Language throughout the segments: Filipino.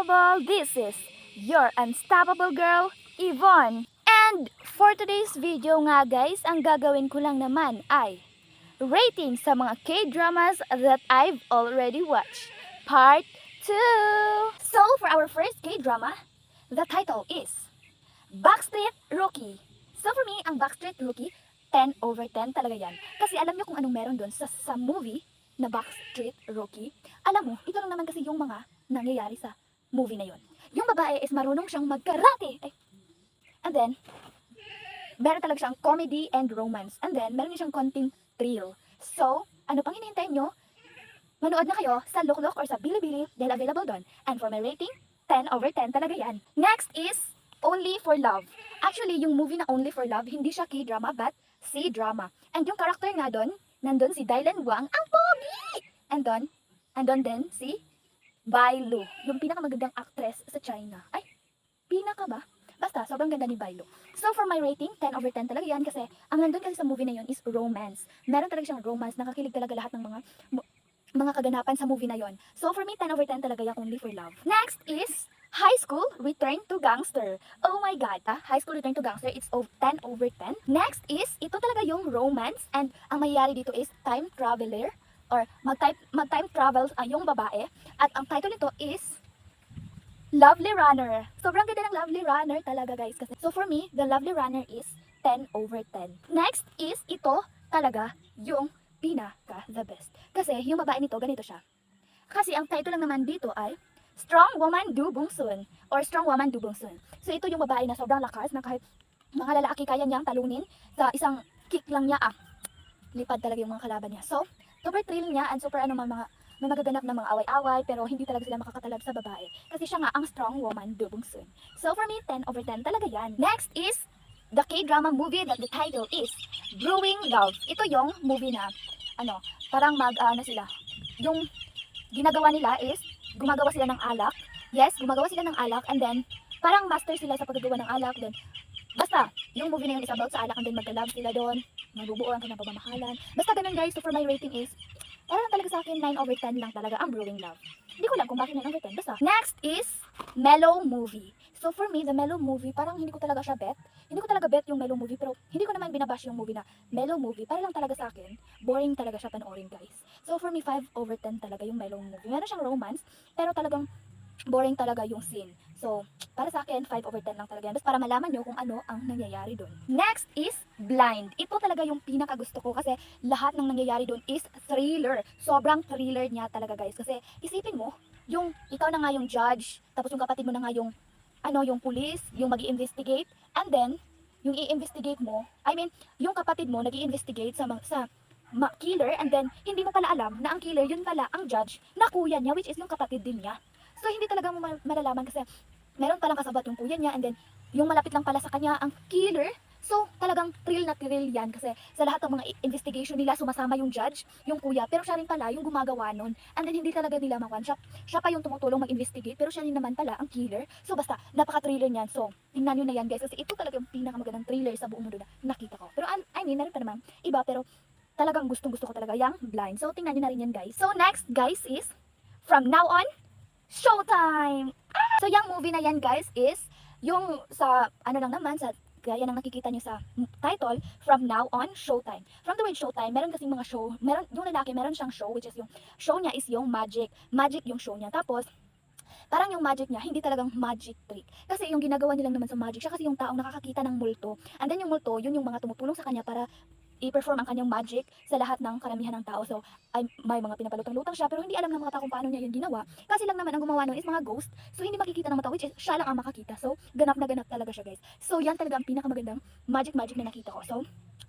Unstoppable. This is your unstoppable girl, Yvonne. And for today's video nga guys, ang gagawin ko lang naman ay rating sa mga K-dramas that I've already watched. Part 2! So for our first K-drama, the title is Backstreet Rookie. So for me, ang Backstreet Rookie, 10 over 10 talaga yan. Kasi alam nyo kung anong meron doon sa movie na Backstreet Rookie. Alam mo, ito lang naman kasi yung mga nangyayari sa movie na yon. Yung babae is marunong siyang magkarate. And then, meron talaga siyang comedy and romance. And then, meron din siyang konting thrill. So, ano pang hinihintay nyo? Manood na kayo sa Look or sa Bilibili dahil available doon. And for my rating, 10 over 10 talaga yan. Next is Only for Love. Actually, yung movie na Only for Love, hindi siya K-drama but C-drama. And yung character nga doon, nandun si Dylan Wang, ang pogi! And doon din si Bai Lu, yung pinakamagandang actress sa China. Ay, pinaka ba? Basta, sobrang ganda ni Bai Lu. So for my rating, 10 over 10 talaga yan kasi ang nandun kasi sa movie na yun is romance. Meron talaga siyang romance, nakakilig talaga lahat ng mga kaganapan sa movie na yon. So for me, 10 over 10 talaga yung Only for Love. Next is High School Return to Gangster. Oh my God, High School Return to Gangster, it's 10 over 10. Next is, ito talaga yung romance and ang mayayari dito is time traveler or mag-time travel yung babae. At ang title nito is Lovely Runner. Sobrang ganda ng Lovely Runner talaga guys. So for me, the Lovely Runner is 10 over 10. Next is ito talaga yung pinaka-the best. Kasi yung babae nito, ganito siya. Kasi ang title lang naman dito ay Strong Woman Do Bong Soon or Strong Woman Do Bong Soon. So ito yung babae na sobrang lakas na kahit mga lalaki kaya niyang talunin sa isang kick lang niya. Lipad talaga yung mga kalaban niya. So, super thrill niya and super may magaganap na mga away-away pero hindi talaga sila makakatalab sa babae. Kasi siya nga ang Strong Woman Do Bong Soon. So for me, 10 over 10 talaga yan. Next is the K-drama movie that the title is Brewing Love. Ito yung movie na parang yung ginagawa nila is gumagawa sila ng alak. Yes, gumagawa sila ng alak and then parang master sila sa paggagawa ng alak. Then basta, yung movie na yun is about sa alak and then magka-love sila doon. Mabubuo ang kanyang pagmamahalan. Basta ganun guys. So for my rating is, lang talaga sa akin 9 over 10 lang talaga ang Brewing Love. Hindi ko lang kung bakit 9 over 10. Basta. Next is Mellow Movie. So for me, the Mellow Movie, parang hindi ko talaga siya bet. Hindi ko talaga bet yung Mellow Movie, pero hindi ko naman binabash yung movie na Mellow Movie. Para lang talaga sa akin, boring talaga siya panoorin guys. So for me, 5 over 10 talaga yung Mellow Movie. Meron siyang romance, pero talagang boring talaga yung scene. So, para sa akin, 5 over 10 lang talaga yan. Basta para malaman nyo kung ano ang nangyayari doon. Next is Blind. Ito talaga yung pinakagusto ko kasi lahat ng nangyayari doon is thriller. Sobrang thriller niya talaga guys. Kasi isipin mo, yung ikaw na nga yung judge, tapos yung kapatid mo na nga yung yung police, yung magi-investigate, and then yung i-investigate mo, yung kapatid mo nag-i-investigate sa killer, and then hindi mo pala alam na ang killer yun pala ang judge na kuya niya, which is yung kapatid din niya. So hindi talaga mo malalaman kasi meron palang kasabot yung kuya niya and then yung malapit lang pala sa kanya ang killer. So talagang thrill na thrill yan kasi sa lahat ng mga investigation nila sumasama yung judge, yung kuya, pero siya rin pala yung gumagawa nun. And then hindi talaga nila makuha. Siya pa yung tumutulong mag-investigate pero siya rin naman pala ang killer. So basta napaka-thriller niyan. So tingnan nyo na yan guys kasi ito talaga yung pinakamagandang thriller sa buong mundo na nakita ko. Pero meron pa naman iba pero talagang gustong-gusto ko talaga yung Blind. So tingnan nyo na rin yan guys. So next guys is From Now On Showtime! So yung movie na yan guys is yung sa lang naman sa gaya ng nakikita niyo sa title, From Now On Showtime. From the word Showtime, meron kasing mga show, yung lalaki meron siyang show which is yung show niya is yung magic yung show niya. Tapos parang yung magic niya, hindi talagang magic trick. Kasi yung ginagawa nilang naman sa magic, siya kasi yung taong nakakakita ng multo. And then yung multo, yun yung mga tumutulong sa kanya para i-perform ang kanyang magic sa lahat ng karamihan ng tao. So, may mga pinapalutang-lutang siya, pero hindi alam ng mga tao kung paano niya yun ginawa. Kasi lang naman ang gumawa nun is mga ghost, so hindi makikita ng mga tao, which is siya lang ang makakita. So, ganap na ganap talaga siya guys. So, yan talaga ang pinakamagandang magic na nakita ko. So,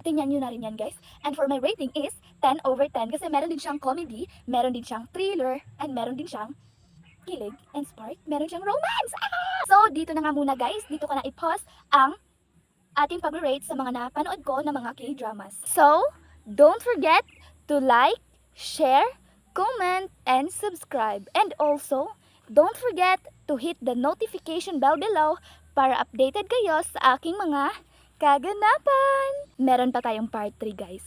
tingnan nyo na rin yan guys. And for my rating is 10 over 10 kasi meron din siyang comedy, meron din siyang thriller, and meron din siyang kilig and spark, meron siyang romance. So, dito na nga muna guys, dito ko na i-pause ang ating pag-rate sa mga napanood ko na mga K-dramas. So, don't forget to like, share, comment, and subscribe. And also, don't forget to hit the notification bell below para updated kayo sa aking mga kaganapan. Meron pa tayong part 3 guys.